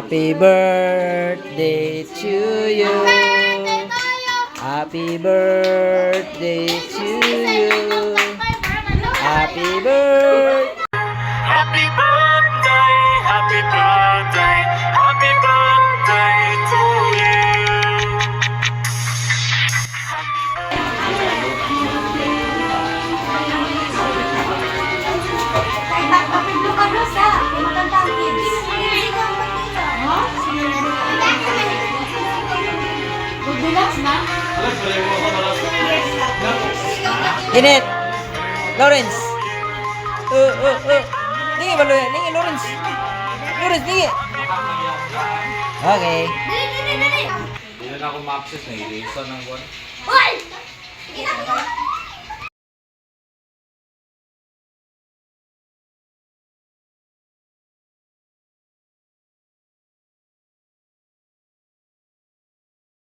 Happy birthday to you. Happy birthday to you. Happy birthday. Happy birthday, happy birthday, happy birthday to you. Init. Lawrence. Dingi ba Lawrence? Dingi Lawrence. Lawrence, dingi. Okay. Hindi na ako ma-access na i-erase ng buwan. Hoy! Kita mo!